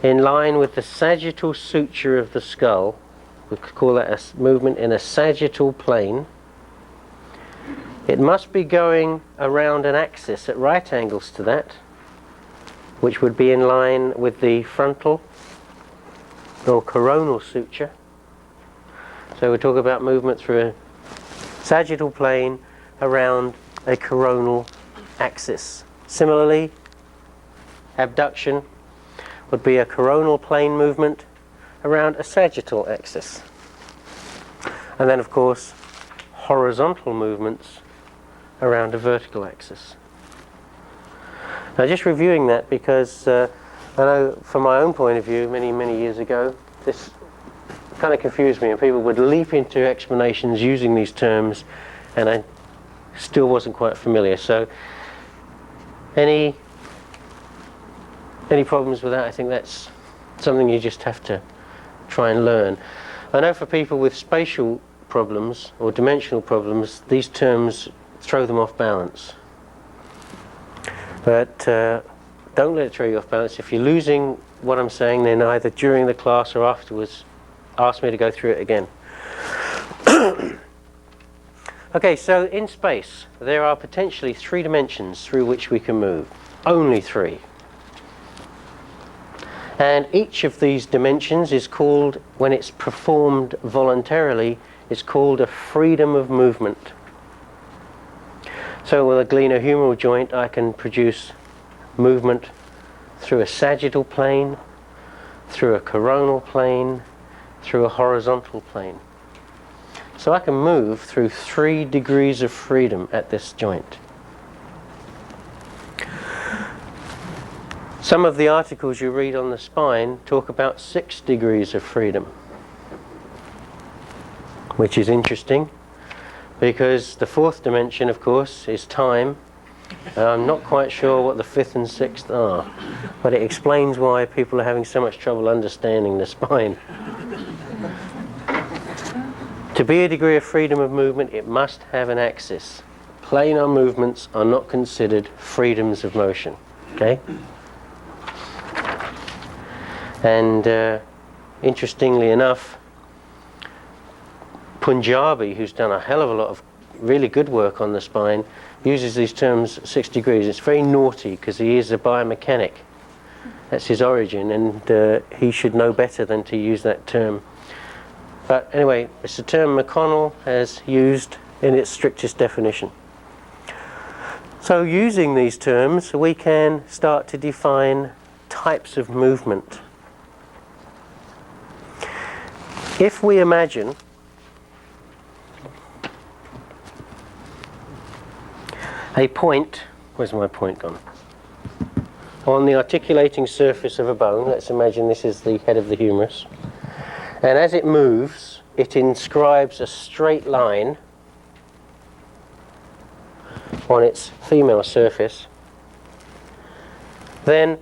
in line with the sagittal suture of the skull. We could call that a movement in a sagittal plane. It must be going around an axis at right angles to that, which would be in line with the frontal or coronal suture. So we talk about movement through a sagittal plane around a coronal axis. Similarly, abduction would be a coronal plane movement around a sagittal axis. And then, of course, horizontal movements around a vertical axis. Now, just reviewing that, because I know from my own point of view, many years ago, this kind of confused me, and people would leap into explanations using these terms, and I still wasn't quite familiar. So, any problems with that? I think that's something you just have to try and learn. I know for people with spatial problems or dimensional problems, these terms throw them off balance. But don't let it throw you off balance. If you're losing what I'm saying, then either during the class or afterwards, ask me to go through it again. Okay, so in space, there are potentially 3 dimensions through which we can move. Only 3. And each of these dimensions is called, when it's performed voluntarily, it's called a freedom of movement. So with a glenohumeral joint, I can produce movement through a sagittal plane, through a coronal plane, through a horizontal plane. So I can move through 3 degrees of freedom at this joint. Some of the articles you read on the spine talk about 6 degrees of freedom, which is interesting, because the 4th dimension, of course, is time. I'm not quite sure what the 5th and 6th are, but it explains why people are having so much trouble understanding the spine. To be a degree of freedom of movement, it must have an axis. Planar movements are not considered freedoms of motion. Okay? And interestingly enough, Punjabi, who's done a hell of a lot of really good work on the spine, uses these terms 6 degrees. It's very naughty because he is a biomechanic. That's his origin, and he should know better than to use that term. But anyway, it's a term McConnell has used in its strictest definition. So using these terms, we can start to define types of movement. If we imagine a point, where's my point gone? On the articulating surface of a bone, let's imagine this is the head of the humerus, and as it moves, it inscribes a straight line on its female surface. Then,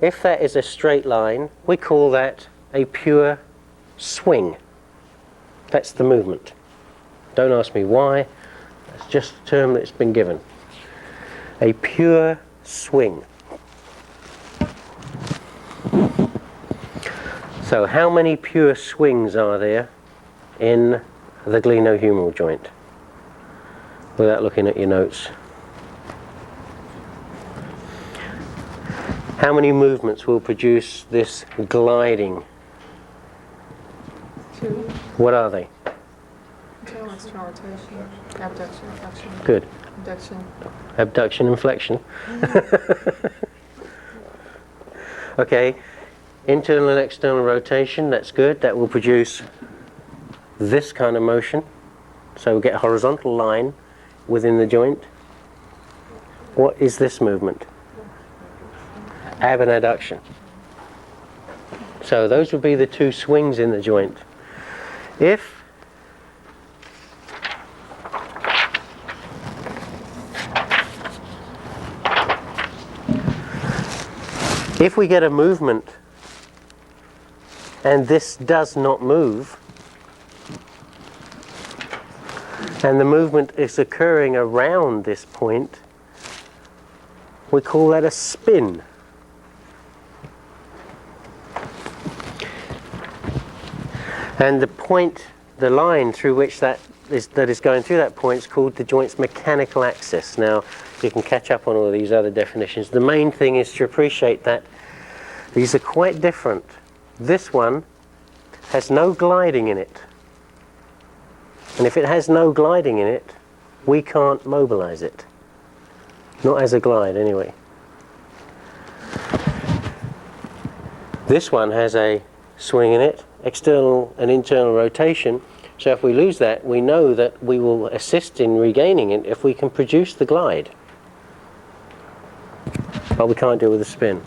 if that is a straight line, we call that a pure swing. That's the movement. Don't ask me why, it's just a term that's been given. A pure swing. So how many pure swings are there in the glenohumeral joint? Without looking at your notes. How many movements will produce this gliding? 2. What are they? Internal, external rotation, abduction, flexion. Good. Abduction. Abduction and flexion. Okay. Internal and external rotation, that's good. That will produce this kind of motion. So we get a horizontal line within the joint. What is this movement? Ab and adduction. So those would be the 2 swings in the joint. If we get a movement and this does not move, and the movement is occurring around this point, we call that a spin. And the point, the line through which that is going through that point is called the joint's mechanical axis. Now, you can catch up on all these other definitions. The main thing is to appreciate that these are quite different. This one has no gliding in it. And if it has no gliding in it, we can't mobilize it. Not as a glide, anyway. This one has a swing in it, external and internal rotation. So if we lose that, we know that we will assist in regaining it if we can produce the glide. But we can't do it with a spin.